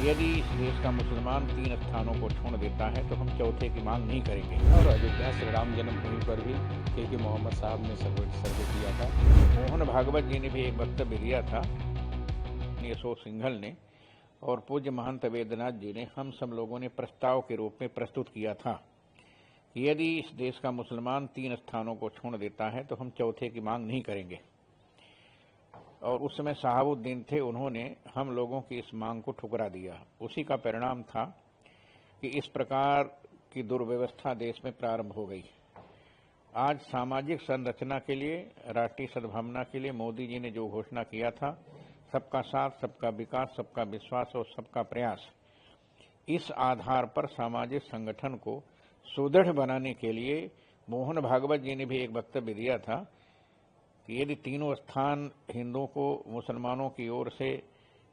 यदि इस देश का मुसलमान 3 स्थानों को छोड़ देता है तो हम चौथे की मांग नहीं करेंगे। और अयोध्या श्री राम जन्मभूमि पर भी के मोहम्मद साहब ने सर्वे किया था। मोहन भागवत जी ने भी एक वक्तव्य दिया था, अशोक सिंघल ने, और पूज्य महंत वेदनाथ जी ने, हम सब लोगों ने प्रस्ताव के रूप में प्रस्तुत किया था कि यदि इस देश का मुसलमान 3 स्थानों को छोड़ देता है तो हम चौथे की मांग नहीं करेंगे। और उस समय शहाबुद्दीन थे, उन्होंने हम लोगों की इस मांग को ठुकरा दिया। उसी का परिणाम था कि इस प्रकार की दुर्व्यवस्था देश में प्रारंभ हो गई। आज सामाजिक संरचना के लिए, राष्ट्रीय सद्भावना के लिए मोदी जी ने जो घोषणा किया था, सबका साथ, सबका विकास, सबका विश्वास और सबका प्रयास, इस आधार पर सामाजिक संगठन को सुदृढ़ बनाने के लिए मोहन भागवत जी ने भी एक वक्तव्य दिया था कि यदि तीनों स्थान हिंदुओं को मुसलमानों की ओर से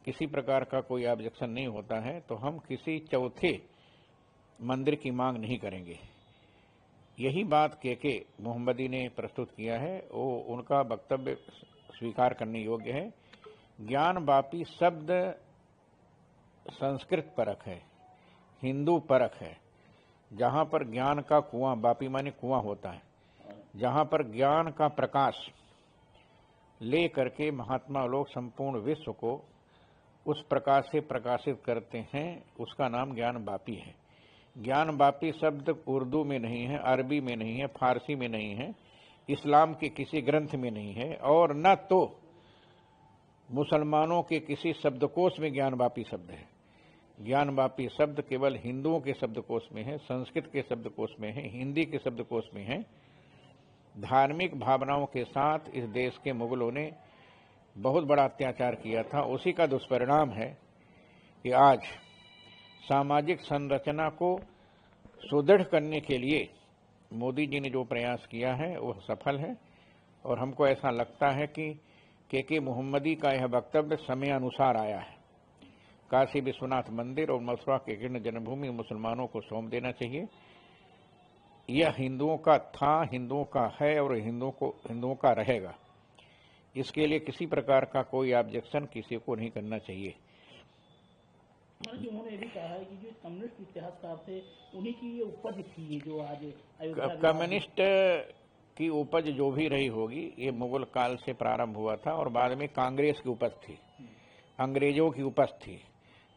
किसी प्रकार का कोई ऑब्जेक्शन नहीं होता है तो हम किसी चौथे मंदिर की मांग नहीं करेंगे। यही बात के मोहम्मदी ने प्रस्तुत किया है, वो उनका वक्तव्य स्वीकार करने योग्य है। ज्ञान वापी शब्द संस्कृत परक है, हिंदू परक है। जहां पर ज्ञान का कुआं, वापी माने कुआं होता है, जहां पर ज्ञान का प्रकाश ले करके महात्मा लोग संपूर्ण विश्व को उस प्रकाश से प्रकाशित करते हैं, उसका नाम ज्ञान वापी है। ज्ञान वापी शब्द उर्दू में नहीं है, अरबी में नहीं है, फारसी में नहीं है, इस्लाम के किसी ग्रंथ में नहीं है, और न तो मुसलमानों के किसी शब्दकोश में ज्ञान वापी शब्द है। ज्ञान वापी शब्द केवल हिंदुओं के शब्दकोश में है, संस्कृत के शब्दकोश में है, हिंदी के शब्दकोश में है। धार्मिक भावनाओं के साथ इस देश के मुगलों ने बहुत बड़ा अत्याचार किया था। उसी का दुष्परिणाम है कि आज सामाजिक संरचना को सुदृढ़ करने के लिए मोदी जी ने जो प्रयास किया है वह सफल है। और हमको ऐसा लगता है कि के मोहम्मदी का यह वक्तव्य समय अनुसार आया है। काशी विश्वनाथ मंदिर और मथुरा के कृष्ण जन्मभूमि मुसलमानों को सौंप देना चाहिए। यह हिंदुओं का था, हिंदुओं का है और हिंदुओं का रहेगा। इसके लिए किसी प्रकार का कोई ऑब्जेक्शन किसी को नहीं करना चाहिए। उन्होंने भी कहा है कि जो कम्युनिस्ट इतिहासकार थे उन्हीं की ये उपज थी, जो आज कम्युनिस्ट की उपज जो भी रही होगी, ये मुगल काल से प्रारंभ हुआ था और बाद में कांग्रेस की उपज थी, अंग्रेजों की उपज थी।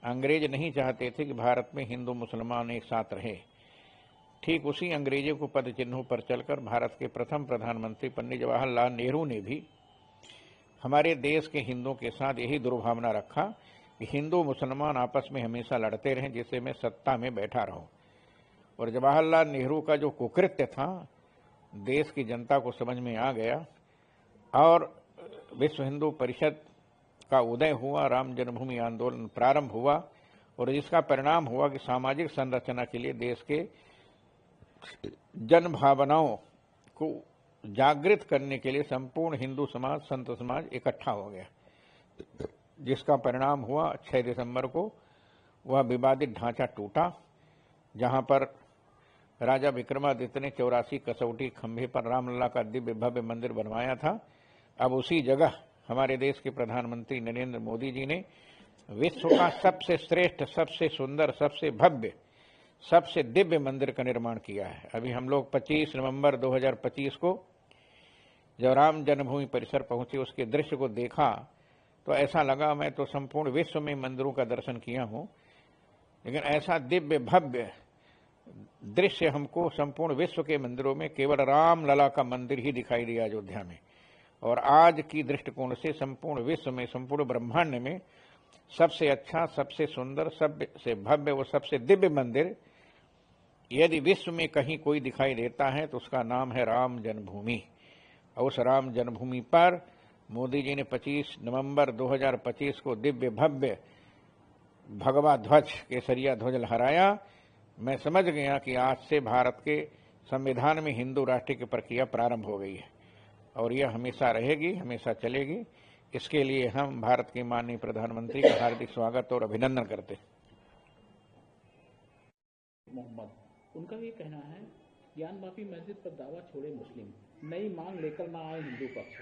अंग्रेज नहीं चाहते थे कि भारत में हिंदू मुसलमान एक साथ रहे। ठीक उसी अंग्रेजों को पद चिन्हों पर चलकर भारत के प्रथम प्रधानमंत्री पंडित जवाहरलाल नेहरू ने भी हमारे देश के हिंदुओं के साथ यही दुर्भावना रखा कि हिंदू मुसलमान आपस में हमेशा लड़ते रहें, जिससे मैं सत्ता में बैठा रहूं। और जवाहरलाल नेहरू का जो कुकृत्य था देश की जनता को समझ में आ गया और विश्व हिंदू परिषद का उदय हुआ, राम जन्मभूमि आंदोलन प्रारंभ हुआ और जिसका परिणाम हुआ कि सामाजिक संरचना के लिए देश के जन भावनाओं को जागृत करने के लिए संपूर्ण हिंदू समाज, संत समाज इकट्ठा हो गया, जिसका परिणाम हुआ 6 दिसंबर को वह विवादित ढांचा टूटा, जहां पर राजा विक्रमादित्य ने 84 कसौटी खंभे पर रामलला का दिव्य भव्य मंदिर बनवाया था। अब उसी जगह हमारे देश के प्रधानमंत्री नरेंद्र मोदी जी ने विश्व का सबसे श्रेष्ठ, सबसे सुंदर, सबसे भव्य, सबसे दिव्य मंदिर का निर्माण किया है। अभी हम लोग 25 नवंबर 2025 को जब राम जन्मभूमि परिसर पहुंचे, उसके दृश्य को देखा तो ऐसा लगा मैं तो संपूर्ण विश्व में मंदिरों का दर्शन किया हूं, लेकिन ऐसा दिव्य भव्य दृश्य हमको संपूर्ण विश्व के मंदिरों में केवल रामलला का मंदिर ही दिखाई दिया अयोध्या में। और आज की दृष्टिकोण से संपूर्ण विश्व में, संपूर्ण ब्रह्मांड में सबसे अच्छा, सबसे सुंदर, सबसे भव्य और सबसे दिव्य मंदिर यदि विश्व में कहीं कोई दिखाई देता है तो उसका नाम है राम जन्मभूमि। और उस राम जन्मभूमि पर मोदी जी ने 25 नवंबर 2025 को दिव्य भव्य भगवा ध्वज, केसरिया ध्वज लहराया। मैं समझ गया कि आज से भारत के संविधान में हिंदू राष्ट्र की प्रक्रिया प्रारंभ हो गई है और यह हमेशा रहेगी, हमेशा चलेगी। इसके लिए हम भारत के माननीय प्रधानमंत्री का हार्दिक स्वागत और अभिनंदन करते हैं। मोहम्मद, उनका ये कहना है, ज्ञान वापी मस्जिद पर दावा छोड़े मुस्लिम, नई मांग लेकर ना आए हिंदू पक्ष।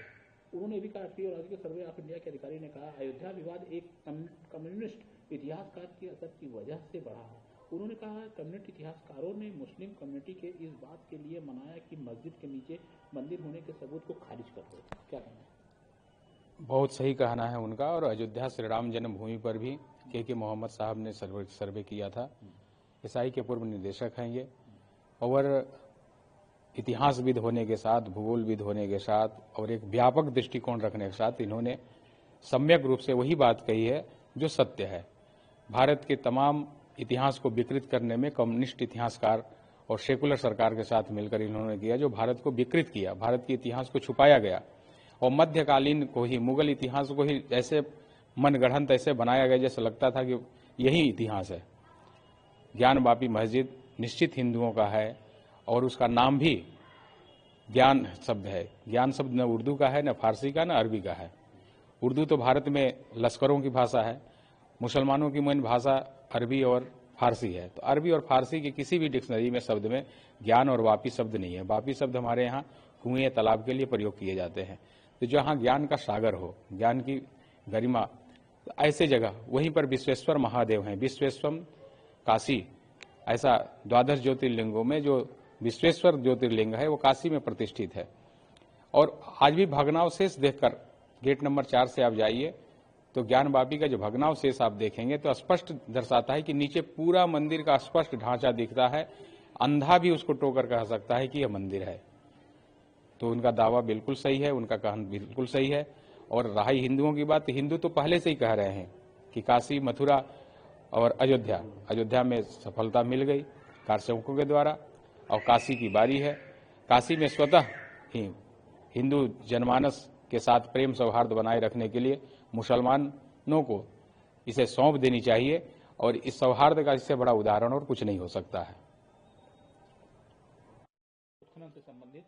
उन्होंने भी कहा कि राज्य के सर्वे ऑफ इंडिया के अधिकारी ने कहा, अयोध्या विवाद एक कम्युनिस्ट इतिहासकार के असर की वजह से बढ़ा है। उन्होंने कहा है कम्युनिटी इतिहासकारों ने मुस्लिम कम्युनिटी के इस बात के लिए मनाया कि मस्जिद के नीचे मंदिर होने के सबूत को खारिज कर दो। क्या कहना है? बहुत सही कहना है उनका। और अयोध्या श्री राम जन्मभूमि पर भी के मोहम्मद साहब ने सर्वे किया था। ईसाई के पूर्व निदेशक हैं ये, और इतिहासविद होने के साथ, भूगोलविद होने के साथ और एक व्यापक दृष्टिकोण रखने के साथ इन्होंने सम्यक रूप से वही बात कही है जो सत्य है। भारत के तमाम इतिहास को विकृत करने में कम्युनिस्ट इतिहासकार और सेकुलर सरकार के साथ मिलकर इन्होंने किया, जो भारत को विकृत किया, भारत के इतिहास को छुपाया गया और मध्यकालीन को ही, मुगल इतिहास को ही ऐसे मनगढ़ंत ऐसे बनाया गया जैसे लगता था कि यही इतिहास है। ज्ञान वापी मस्जिद निश्चित हिंदुओं का है और उसका नाम भी ज्ञान शब्द है। ज्ञान शब्द न उर्दू का है, न फारसी का, न अरबी का है। उर्दू तो भारत में लश्करों की भाषा है, मुसलमानों की मेन भाषा अरबी और फारसी है। तो अरबी और फारसी की किसी भी डिक्शनरी में शब्द में ज्ञान और वापी शब्द नहीं है। वापी शब्द हमारे यहाँ कुएं, तालाब के लिए प्रयोग किए जाते हैं। तो जहाँ ज्ञान का सागर हो, ज्ञान की गरिमा, तो ऐसे जगह वहीं पर विश्वेश्वर महादेव हैं। विश्वेश्वरम काशी, ऐसा द्वादश ज्योतिर्लिंगों में जो विश्वेश्वर ज्योतिर्लिंग है वो काशी में प्रतिष्ठित है। और आज भी भग्नावशेष देखकर गेट नंबर 4 से आप जाइए तो ज्ञान वापी का जो भग्नावशेष आप देखेंगे तो स्पष्ट दर्शाता है कि नीचे पूरा मंदिर का स्पष्ट ढांचा दिखता है। अंधा भी उसको टोकर कह सकता है कि यह मंदिर है। तो उनका दावा बिल्कुल सही है, उनका कहना बिल्कुल सही है। और रही हिंदुओं की बात, हिंदू तो पहले से ही कह रहे हैं कि काशी, मथुरा और अयोध्या में सफलता मिल गई कारसेवकों के द्वारा, और काशी की बारी है। काशी में स्वतः ही हिंदू जनमानस के साथ प्रेम सौहार्द बनाए रखने के लिए मुसलमानों को इसे सौंप देनी चाहिए, और इस सौहार्द का इससे बड़ा उदाहरण और कुछ नहीं हो सकता है। उत्खनन से संबंधित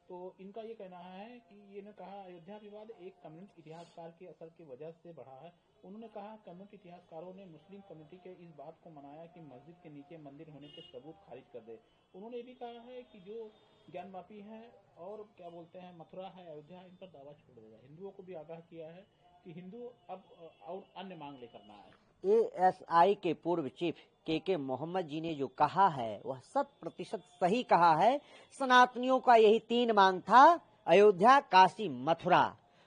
तो इनका ये कहना है कि ये ने कहा अयोध्या विवाद एक कम्युनिस्ट इतिहासकार के असर की वजह से बढ़ा है। उन्होंने कहा कम्युनिस्ट इतिहासकारों ने मुस्लिम कम्युनिटी के इस बात को मनाया कि मस्जिद के नीचे मंदिर होने के सबूत खारिज कर दे। उन्होंने ये भी कहा है कि जो ज्ञानवापी है और क्या बोलते हैं मथुरा है, अयोध्या, इन पर दावा छोड़ देगा। हिंदुओं को भी आगाह किया है कि हिंदू अब और अन्य मांग लेकर ना आए। एएसआई के पूर्व चीफ के मोहम्मद जी ने जो कहा है वह 100% सही कहा है। सनातनियों का यही 3 मांग था, अयोध्या, काशी, मथुरा।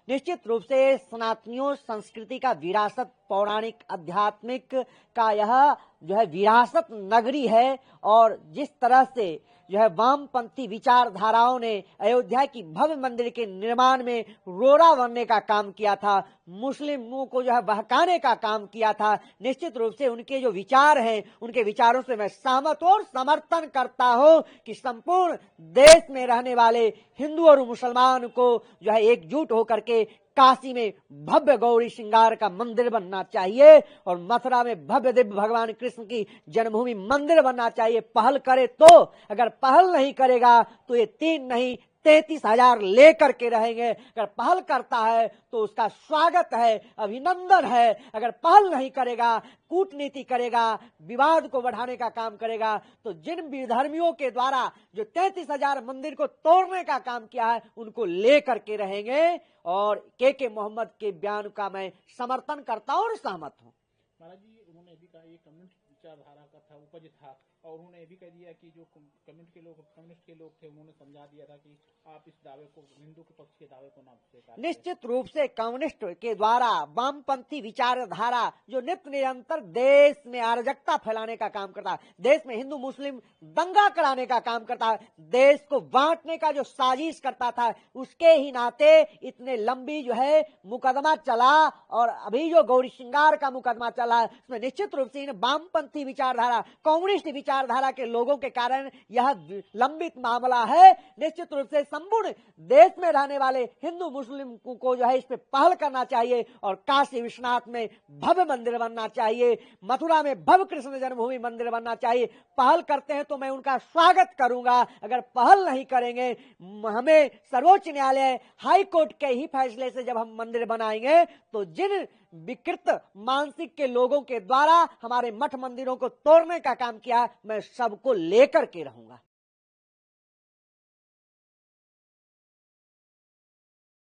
निश्चित रूप से सनातनियों संस्कृति का विरासत, पौराणिक आध्यात्मिक का यह जो है विरासत नगरी है। और जिस तरह से जो है वामपंथी विचारधाराओं ने अयोध्या की भव्य मंदिर के निर्माण में रोड़ा बनने का काम किया था, मुस्लिमों को जो है बहकाने का काम किया था, निश्चित रूप से उनके जो विचार हैं उनके विचारों से मैं सहमत और समर्थन करता हूं कि संपूर्ण देश में रहने वाले हिंदू और मुसलमान को जो है एकजुट होकर के काशी में भव्य गौरी श्रृंगार का मंदिर बनना चाहिए और मथुरा में भव्य दिव्य भगवान कृष्ण की जन्मभूमि मंदिर बनना चाहिए। पहल करे तो, अगर पहल नहीं करेगा तो ये 3 नहीं 33,000 लेकर के रहेंगे। अगर पहल करता है तो उसका स्वागत है, अभिनंदन है। अगर पहल नहीं करेगा, कूटनीति करेगा, विवाद को बढ़ाने का काम करेगा, तो जिन विधर्मियों के द्वारा जो 33,000 मंदिर को तोड़ने का काम किया है उनको लेकर के रहेंगे। और के मोहम्मद के बयान का मैं समर्थन करता हूं और सहमत हूं। महाराज जी, उन्होंने भी कहा ये कम्युनिस्ट विचारधारा का था, उपज था, और उन्होंने ये भी कह दिया कि जो कम्युनिस्ट के लोग थे उन्होंने समझा दिया था कि आप इस दावे को, हिंदू के पक्ष के दावे को ना स्वीकार। निश्चित रूप से कम्युनिस्ट के द्वारा वामपंथी विचारधारा जो नित्य निरंतर देश में अराजकता फैलाने का काम करता है, देश में हिंदू मुस्लिम दंगा कराने का काम करता है, देश को बांटने का जो साजिश करता था, उसके ही नाते इतने लंबी जो है मुकदमा चला और अभी जो गौरी श्रृंगार का मुकदमा चला उसमें निश्चित रूप से इन वामपंथी विचारधारा, कम्युनिस्ट विचारधारा के लोगों के कारण यह लंबित मामला है। निश्चित रूप से संपूर्ण देश में रहने वाले हिंदू मुस्लिम को जो है इस पे पहल करना चाहिए और काशी विश्वनाथ में भव्य मंदिर बनना चाहिए, मथुरा में भव्य कृष्ण जन्मभूमि मंदिर बनना चाहिए। पहल करते हैं तो मैं उनका स्वागत करूंगा, अगर पहल नहीं करेंगे, हमें सर्वोच्च न्यायालय, हाई कोर्ट के ही फैसले से जब हम मंदिर बनाएंगे तो जिन विकृत मानसिक के लोगों के द्वारा हमारे मठ मंदिरों को तोड़ने का काम किया, मैं सबको लेकर के रहूंगा।